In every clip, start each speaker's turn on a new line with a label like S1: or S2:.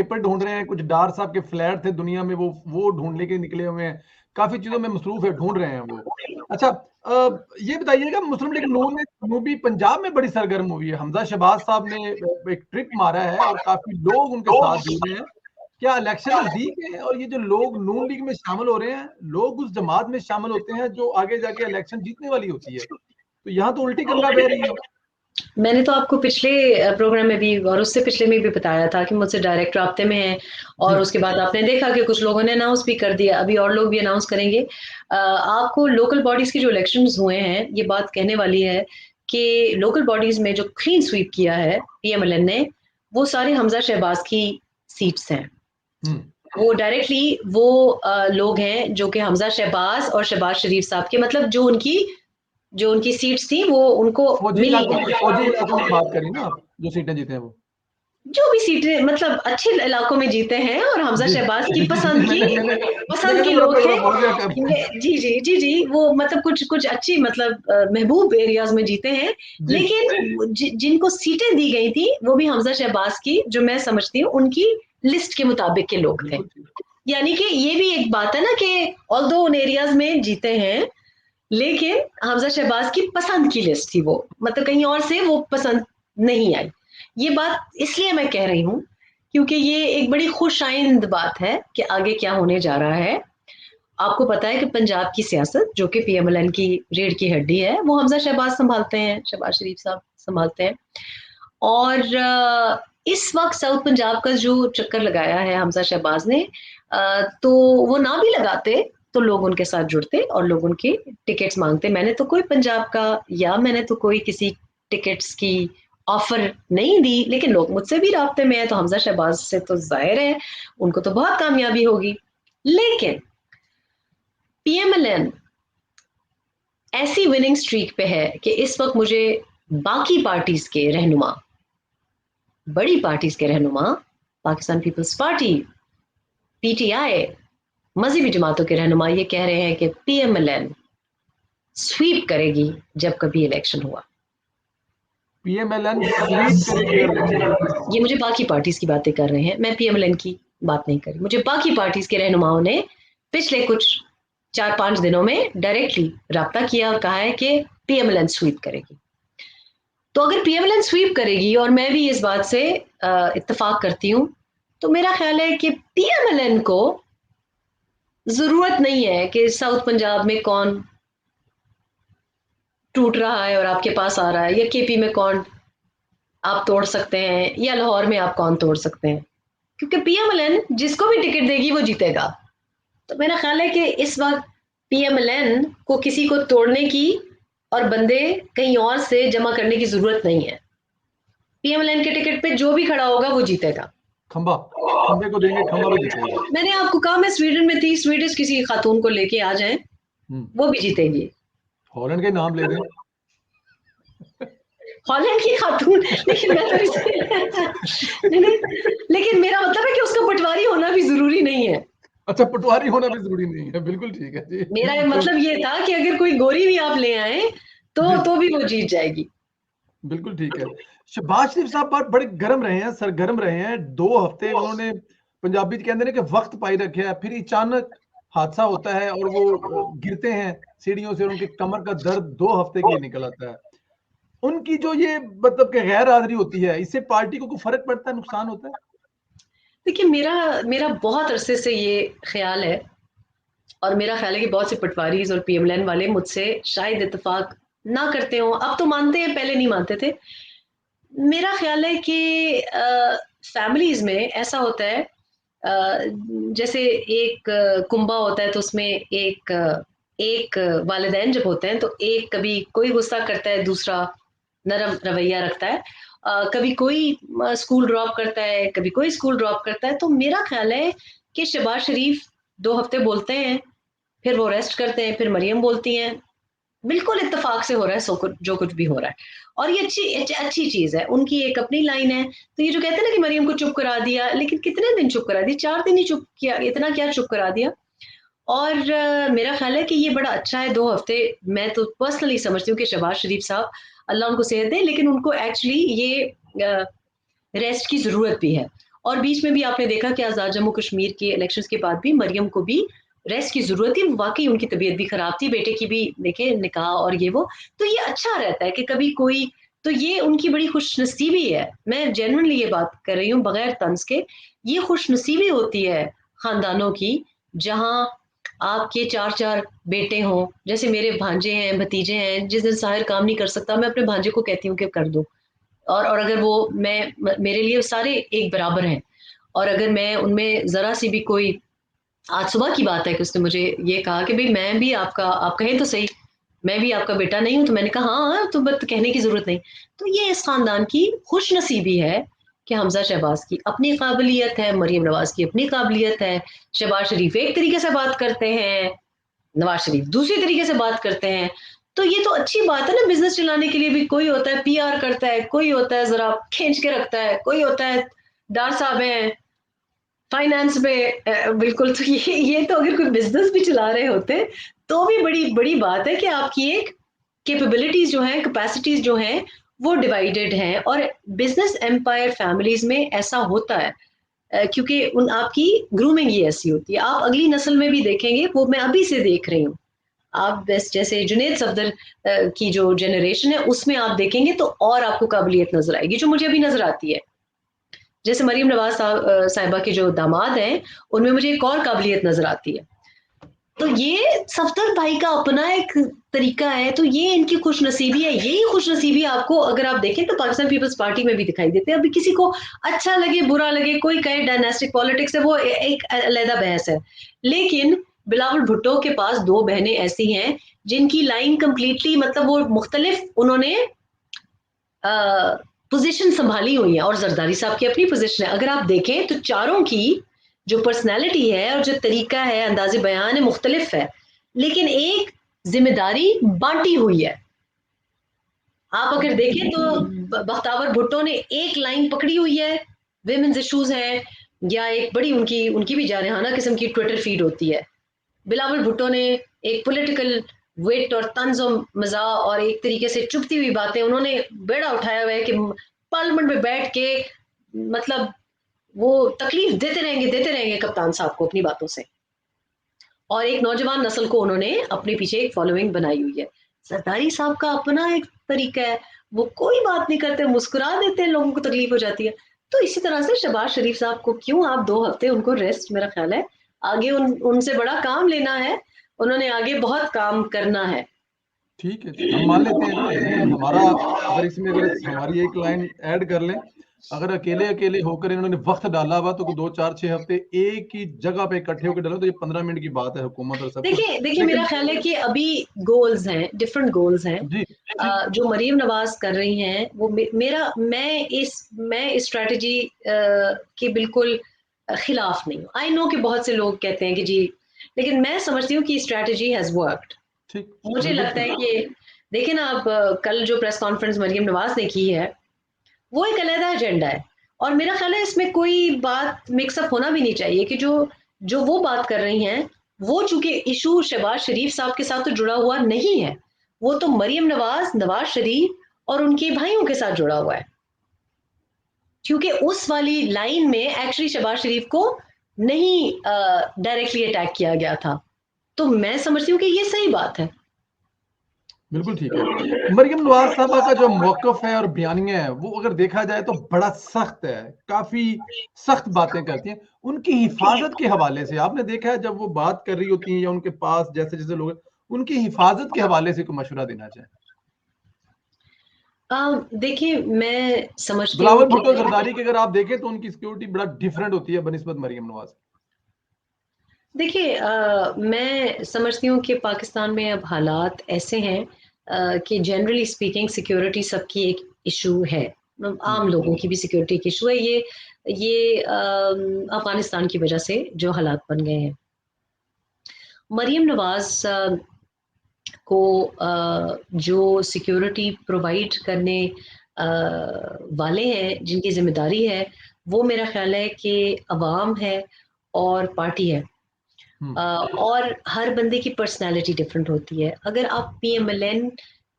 S1: Paper ढूंढ रहे हैं, कुछ डार साहब के फ्लैट थे दुनिया में, वो ढूंढने के निकले हुए हैं, काफी चीजों में मसरूफ है, ढूंढ रहे हैं वो। अच्छा, ये बताइएगा, मुस्लिम लीग नून ने मूवी पंजाब में बड़ी सरगर्म हुई है, हमजा शहबाज साहब ने एक ट्रिप मारा है और काफी लोग उनके साथ जुड़े हैं। क्या इलेक्शन नजदीक है और ये जो लोग नून लीग में शामिल हो रहे हैं, लोग उस जमात में शामिल होते हैं जो आगे जाके इलेक्शन जीतने वाली होती है, तो यहाँ तो उल्टी गंगा बह रही है।
S2: मैंने तो आपको पिछले प्रोग्राम में भी और उससे पिछले में भी बताया था कि मुझसे डायरेक्ट राब्ते में है,
S1: जी।
S2: और उसके बाद आपने देखा कि कुछ लोगों ने अनाउंस भी कर दिया, अभी और लोग भी अनाउंस करेंगे। आपको लोकल बॉडीज के जो इलेक्शंस हुए हैं, ये बात कहने वाली है कि लोकल बॉडीज में जो क्लीन स्वीप किया है पीएमएलएन ने, वो सारे हमजा शहबाज की सीट्स हैं। वो डायरेक्टली वो लोग हैं जो कि हमजा शहबाज और शहबाज शरीफ साहब के, मतलब जो उनकी सीट्स थी वो उनको मिली है।
S1: फौजी इलाकों की बात करें ना आप, जो सीटें जीते हैं वो,
S2: जो भी सीटें मतलब अच्छे इलाकों में जीते हैं, और हमजा
S1: जी
S2: शहबाज की
S1: जी जी जी,
S2: पसंद
S1: मैंने
S2: की
S1: तो
S2: लोग थे।
S1: मौजे का
S2: जी जी जी जी, वो मतलब कुछ कुछ अच्छी मतलब महबूब एरियाज में जीते हैं।
S1: जी
S2: लेकिन जिनको सीटें दी गई थी वो भी हमजा शहबाज की, जो मैं समझती हूँ, उनकी लिस्ट के मुताबिक के लोग थे।
S1: बिल्कुल ठीक।
S2: यानी कि ये भी एक बात है ना कि ऑल्दो उन एरियाज में जीते हैं, लेकिन हमजा शहबाज की पसंद की लिस्ट थी वो, मतलब कहीं और से वो पसंद नहीं आई। ये बात इसलिए मैं कह रही हूँ क्योंकि ये एक बड़ी खुशाइंद बात है कि आगे क्या होने जा रहा है। आपको पता है कि पंजाब की सियासत, जो कि पीएमएलएन की रीढ़ की हड्डी है, वो हमजा शहबाज संभालते हैं, शहबाज शरीफ साहब संभालते हैं। और इस वक्त साउथ पंजाब का जो चक्कर लगाया है हमजा शहबाज ने, तो वो ना भी लगाते तो लोग उनके साथ जुड़ते और लोग उनकी टिकट्स मांगते। मैंने तो कोई पंजाब का या मैंने तो कोई किसी टिकट्स की ऑफर नहीं दी, लेकिन लोग मुझसे भी राब्ते में है, तो हमजा शहबाज से तो जाहिर है उनको तो बहुत कामयाबी होगी। लेकिन पीएमएलएन ऐसी विनिंग स्ट्रीक पे है कि इस वक्त मुझे बाकी पार्टीज के रहनुमा, बड़ी पार्टीज के रहनुमा, पाकिस्तान पीपल्स पार्टी, पीटीआई, मजहबी जमातों के रहनुमा ये कह रहे हैं कि पीएमएलएन स्वीप करेगी जब कभी इलेक्शन हुआ।
S1: पीएमएलएन स्वीप करेगी इलेक्शन।
S2: ये मुझे बाकी पार्टीज की बातें कर रहे हैं, मैं पीएमएलएन की बात नहीं कर रही। मुझे बाकी पार्टीज के रहनुमाओं ने पिछले कुछ 4-5 दिनों में डायरेक्टली राब्ता किया और कहा है कि पीएमएलएन स्वीप करेगी। तो अगर पीएमएलएन स्वीप करेगी और मैं भी इस बात से इत्तेफाक करती हूँ, तो मेरा ख्याल है कि पीएमएलएन को जरूरत नहीं है कि साउथ पंजाब में कौन टूट रहा है और आपके पास आ रहा है, या केपी में कौन आप तोड़ सकते हैं, या लाहौर में आप कौन तोड़ सकते हैं, क्योंकि पीएमएलएन जिसको भी टिकट देगी वो जीतेगा। तो मेरा ख्याल है कि इस वक्त पीएमएलएन को किसी को तोड़ने की और बंदे कहीं और से जमा करने की जरूरत नहीं है। पीएमएलएन के टिकट पे जो भी खड़ा होगा वो जीतेगा।
S1: खंबा, खंबे को देंगे, खंबा भी जीतेगा।
S2: मैंने आपको कहा मैं स्वीडन में थी, स्वीडिश किसी खातून को लेके आ जाएं, वो भी जीतेगी।
S1: हॉलैंड के नाम ले दें।
S2: हॉलैंड की खातून, लेकिन मैं तो इसे नहीं, लेकिन मेरा मतलब है कि उसका पटवारी होना भी जरूरी नहीं है।
S1: अच्छा, पटवारी होना भी जरूरी नहीं है, बिल्कुल ठीक है जी।
S2: मेरा
S1: तो
S2: मतलब ये था कि अगर कोई गोरी भी आप ले आए
S1: जी,
S2: तो भी वो जीत जाएगी।
S1: बिल्कुल ठीक है। शहबाज शरीफ साहब बड़े गर्म रहे हैं, सरगर्म रहे हैं 2 हफ्ते, उन्होंने पंजाबी कहते हैं कि वक्त पाई रखे है, फिर अचानक हादसा होता है और वो गिरते हैं सीढ़ियों से और उनकी कमर का दर्द 2 हफ्ते के लिए निकल आता है। उनकी जो ये मतलब कि गैर हाजिरी होती है, इससे पार्टी को कोई फर्क पड़ता है, नुकसान होता है?
S2: देखिए, मेरा मेरा बहुत अरसे से ये ख्याल है, और मेरा ख्याल है कि बहुत से पटवारीज और पीएमएलएन वाले मुझसे शायद इत्तेफाक ना करते हो, अब तो मानते हैं, पहले नहीं मानते थे। मेरा ख्याल है कि फैमिलीज में ऐसा होता है, जैसे एक कुंबा होता है तो उसमें एक वालिदैन जब होते हैं तो एक कभी कोई गुस्सा करता है, दूसरा नरम रवैया रखता है। कभी कोई स्कूल ड्रॉप करता है, कभी कोई स्कूल ड्रॉप करता है। तो मेरा ख्याल है कि शहबाज शरीफ 2 हफ्ते बोलते हैं, फिर वो रेस्ट करते हैं, फिर मरियम बोलती हैं, बिल्कुल इत्तेफाक से हो रहा है जो कुछ भी हो रहा है। और ये अच्छी चीज है, उनकी एक अपनी लाइन है। तो ये जो कहते हैं ना कि मरियम को चुप करा दिया, लेकिन कितने दिन चुप करा दिया? 4 दिन ही चुप किया, इतना क्या चुप करा दिया? और मेरा ख्याल है कि ये बड़ा अच्छा है 2 हफ्ते। मैं तो पर्सनली समझती हूँ कि शहबाज शरीफ साहब, अल्लाह उनको सेहत दे, लेकिन उनको एक्चुअली ये रेस्ट की जरूरत भी है। और बीच में भी आपने देखा कि आज़ाद जम्मू कश्मीर के इलेक्शंस के बाद भी मरियम को भी रेस्ट की ज़रूरत थी, वाक़ई उनकी तबीयत भी ख़राब थी, बेटे की भी देखें निकाह और ये वो, तो ये अच्छा रहता है कि कभी कोई, तो ये उनकी बड़ी खुशनसीबी है, मैं जेन्युइनली ये बात कर रही हूँ बगैर तंज़ के, ये खुशनसीबी होती है ख़ानदानों की, जहाँ आपके 4-4 बेटे हों, जैसे मेरे भांजे हैं, भतीजे हैं, जिस दिन साहिर काम नहीं कर सकता, मैं अपने भांजे को कहती हूँ कि कर दो। और अगर वो मेरे लिए सारे एक बराबर हैं, और अगर मैं उनमें ज़रा सी भी कोई, आज सुबह की बात है कि उसने मुझे ये कहा कि भई मैं भी आपका, आप कहें तो सही, मैं भी आपका बेटा नहीं हूँ? तो मैंने कहा हाँ, हाँ, तो बस कहने की ज़रूरत नहीं। तो ये इस ख़ानदान की खुशनसीबी है कि हमज़ा शहबाज़ की अपनी काबिलियत है, मरियम नवाज़ की अपनी काबिलियत है, शहबाज़ शरीफ़ एक तरीके से बात करते हैं, नवाज़ शरीफ़ दूसरी तरीके से बात करते हैं। तो ये तो अच्छी बात है ना, बिज़नेस चलाने के लिए भी कोई होता है पीआर करता है, कोई होता है ज़रा खींच के रखता है, कोई होता है डार साहब हैं फाइनेंस में, बिल्कुल, तो ये तो अगर कोई बिज़नेस भी चला रहे होते, तो भी बड़ी बड़ी बात है कि आपकी एक कैपेबिलिटीज़ जो हैं, कैपेसिटीज़ जो हैं, वो डिवाइडेड हैं, और बिज़नेस एम्पायर फैमिलीज़ में ऐसा होता है, क्योंकि उन आपकी ग्रूमिंग ही ऐसी होती है। आप अगली नस्ल में भी देखेंगे, वो मैं अभी से देख रही हूँ। आप बस जैसे जुनैद सफदर की जो जनरेशन है, उसमें आप देखेंगे तो और आपको काबिलियत नज़र आएगी, जो मुझे अभी नज़र आती है। जैसे मरियम नवाज़ साहिबा के जो दामाद हैं, उनमें मुझे एक और काबिलियत नज़र आती है। तो ये सफदर भाई का अपना एक तरीका है, तो ये इनकी खुशनसीबी है। यही खुशनसीबी आपको अगर आप देखें तो पाकिस्तान पीपल्स पार्टी में भी दिखाई देते हैं। अभी किसी को अच्छा लगे, बुरा लगे, कोई कहे डायनास्टिक पॉलिटिक्स है, वो एक अलग बहस है। लेकिन बिलावल भुट्टो के पास 2 बहनें ऐसी हैं, जिनकी लाइन कंप्लीटली, मतलब वो मुख्तलिफ उन्होंने पोजीशन संभाली हुई है, और जरदारी साहब की अपनी पोजीशन है। अगर आप देखें तो चारों की जो पर्सनैलिटी है और जो तरीका है, अंदाज़े बयान है, मुख्तलिफ है, लेकिन एक जिम्मेदारी बांटी हुई है। आप अगर देखें तो बख्तावर भुट्टो ने एक लाइन पकड़ी हुई है, विमेंस इश्यूज हैं, या एक बड़ी उनकी उनकी भी जारहाना किस्म की ट्विटर फीड होती है। बिलावल भुट्टो ने एक पॉलिटिकल वेट और तंज और मजा और एक तरीके से चुभती हुई बातें उन्होंने बेड़ा उठाया हुआ है कि पार्लियामेंट में बैठ के, मतलब वो तकलीफ देते रहेंगे कप्तान साहब को अपनी बातों से, और एक नौजवान नस्ल को उन्होंने अपने पीछे एक फॉलोइंग बनाई हुई है। सरदारी साहब का अपना एक तरीका है, वो कोई बात नहीं करते, मुस्कुरा देते हैं, लोगों को तकलीफ हो जाती है। तो इसी तरह से शहबाज शरीफ साहब को क्यों आप 2 हफ्ते उनको रेस्ट, मेरा ख्याल है आगे उनसे बड़ा काम लेना है, उन्होंने आगे बहुत काम करना है।
S1: ठीक है, हम मान लेते हैं ना, यानी हमारा, अगर इसमें अगर हमारी एक लाइन ऐड कर लें, अगर अकेले होकर इन्होंने वक्त डाला हुआ तो 2, 4, 6 हफ्ते एक ही जगह पे इकट्ठे होकर डाला, तो ये 15 मिनट की बात है, हुकूमत और सब कुछ।
S2: देखिए मेरा
S1: लेकिन
S2: ख्याल है कि अभी गोल्स हैं, डिफरेंट गोल्स हैं।
S1: जी,
S2: जो मरीम नवाज कर रही हैं वो मेरा मैं इस स्ट्रेटजी के बिल्कुल खिलाफ नहीं हूँ। आई नो कि बहुत से लोग कहते हैं कि जी, लेकिन मैं समझती हूँ कि स्ट्रेटजी हैज वर्कड।
S1: ठीक,
S2: मुझे
S1: बिल्कुल
S2: लगता
S1: ठीक।
S2: है कि देखिए ना, आप कल जो प्रेस कॉन्फ्रेंस मरीम नवाज ने की है, वो एक अलग एजेंडा है, और मेरा ख्याल है इसमें कोई बात मिक्सअप होना भी नहीं चाहिए कि जो जो वो बात कर रही हैं, वो चूंकि इशू शहबाज शरीफ साहब के साथ तो जुड़ा हुआ नहीं है, वो तो मरियम नवाज, नवाज शरीफ और उनके भाइयों के साथ जुड़ा हुआ है, क्योंकि उस वाली लाइन में एक्चुअली शहबाज शरीफ को नहीं डायरेक्टली अटैक किया गया था। तो मैं समझती हूँ कि ये सही बात है।
S1: बिल्कुल ठीक है। मरियम नवाज साहबा का जो मौक़िफ़ है और बयानिया है, वो अगर देखा जाए तो बड़ा सख्त है, काफ़ी सख्त बातें करती हैं। उनकी हिफ़ाज़त के हवाले से आपने देखा है, जब वो बात कर रही होती हैं या उनके पास जैसे-जैसे लोग हैं, उनकी हिफ़ाज़त के हवाले से कोई मशवरा देना चाहें?
S2: देखिए मैं समझती हूँ
S1: बिलावल
S2: कि
S1: भुट्टो ज़रदारी की अगर आप देखें तो उनकी सिक्योरिटी बड़ा डिफरेंट होती है बनिस्बत मरियम नवाज।
S2: देखिए मैं समझती हूँ कि पाकिस्तान में अब हालात ऐसे हैं कि जनरली स्पीकिंग सिक्योरिटी सबकी एक इशू है,
S1: हुँ,
S2: आम लोगों की भी सिक्योरिटी एक इशू है। ये अफगानिस्तान की वजह से जो हालात बन गए हैं। मरियम नवाज को जो सिक्योरिटी प्रोवाइड करने वाले हैं, जिनकी जिम्मेदारी है, वो मेरा ख्याल है कि अवाम है और पार्टी है।
S1: हुँ,
S2: और हर बंदे की पर्सनैलिटी डिफरेंट होती है। अगर आप पीएमएलएन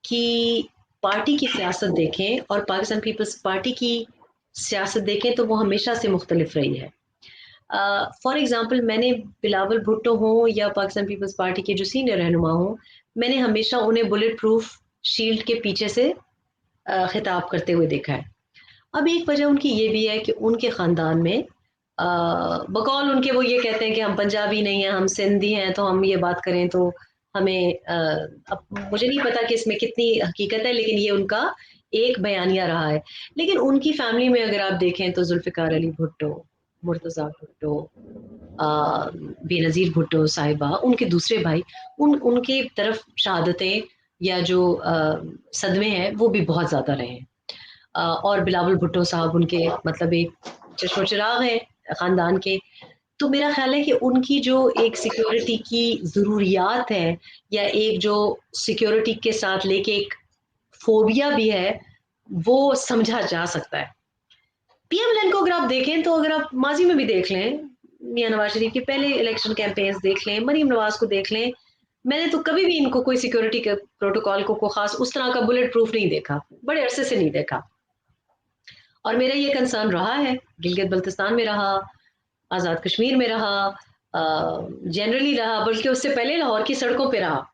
S2: की पार्टी की सियासत देखें और पाकिस्तान पीपल्स पार्टी की सियासत देखें तो वो हमेशा से मुख्तलिफ रही है। फॉर एग्ज़ाम्पल मैंने बिलावल भुट्टो हों या पाकिस्तान पीपल्स पार्टी के जो सीनियर रहनुमा हों, मैंने हमेशा उन्हें बुलेट प्रूफ शील्ड के पीछे से खिताब करते हुए देखा है। अब एक वजह उनकी ये भी है कि उनके ख़ानदान में बकौल उनके वो ये कहते हैं कि हम पंजाबी नहीं हैं, हम सिंधी हैं, तो हम ये बात करें तो हमें अब मुझे नहीं पता कि इसमें कितनी हकीकत है, लेकिन ये उनका एक बयानिया रहा है। लेकिन उनकी फैमिली में अगर आप देखें तो जुल्फ़िकार अली भुट्टो, मुर्तज़ा भुट्टो, बेनज़ीर भुट्टो साहिबा, उनके दूसरे भाई, उनकी तरफ शहादतें या जो सदमे हैं वो भी बहुत ज़्यादा रहे हैं। और बिलावल भुट्टो साहब उनके मतलब एक चश्मो चिराग हैं ख़ानदान के। तो मेरा ख़्याल है कि उनकी जो एक सिक्योरिटी की ज़रूरियात है या एक जो सिक्योरिटी के साथ लेके एक फ़ोबिया भी है, वो समझा जा सकता है। पीएम लैन को अगर आप देखें तो अगर आप माज़ी में भी देख लें, मियाँ नवाज़ शरीफ के पहले इलेक्शन कैंपेन्स देख लें, मरीम नवाज़ को देख लें, मैंने तो कभी भी इनको कोई सिक्योरिटी के प्रोटोकॉल को ख़ास उस तरह का बुलेट प्रूफ नहीं देखा, बड़े अरसे से नहीं देखा। और मेरा ये कंसर्न रहा है, गिलगित बल्तिस्तान में रहा, आज़ाद कश्मीर में रहा, जनरली रहा, बल्कि उससे पहले लाहौर की सड़कों पे रहा।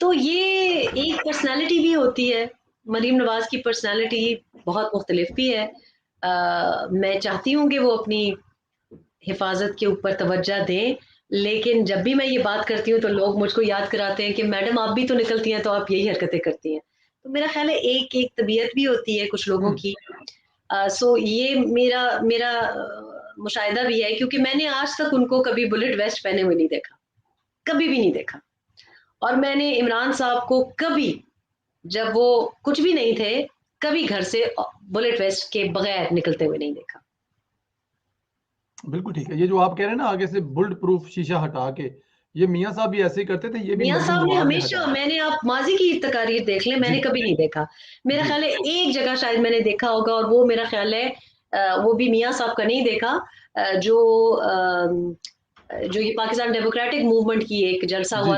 S2: तो ये एक पर्सनैलिटी भी होती है, मरीम नवाज़ की पर्सनैलिटी बहुत मुख्तलिफ भी है। मैं चाहती हूँ कि वो अपनी हिफाजत के ऊपर तवज्जो दें, लेकिन जब भी मैं ये बात करती हूँ तो लोग मुझको याद कराते हैं कि मैडम आप भी तो निकलती हैं तो आप यही हरकतें करती हैं। तो मेरा ख़्याल है एक-एक तबीयत भी होती है कुछ लोगों की। सो ये मेरा मेरा मुशाहिदा भी है क्योंकि मैंने आज तक उनको कभी बुलेट वेस्ट पहने हुए नहीं देखा, कभी भी नहीं देखा। और मैंने इमरान साहब को कभी, जब वो कुछ भी नहीं थे, कभी घर से बुलेट वेस्ट के बगैर निकलते हुए नहीं देखा।
S1: बिल्कुल ठीक है। ये जो आप कह रहे हैं ना आगे से बुलेट प्रूफ शीशा हटा के, ये मियाँ साहब भी ऐसे ही करते थे, ये भी
S2: मियाँ
S1: मरीम
S2: साहब ने
S1: नवाज़ ने
S2: हमेशा,
S1: हटाया।
S2: मैंने आप माज़ी की तकारीर देख लें,
S1: जी,
S2: मैंने कभी नहीं देखा। मेरा
S1: जी।
S2: ख़्याल है एक जगह शायद मैंने देखा होगा और वो मेरा ख़्याल है वो भी मियाँ साहब का नहीं देखा, जो ये पाकिस्तान डेमोक्रेटिक मूवमेंट की एक जलसा हुआ
S1: जी।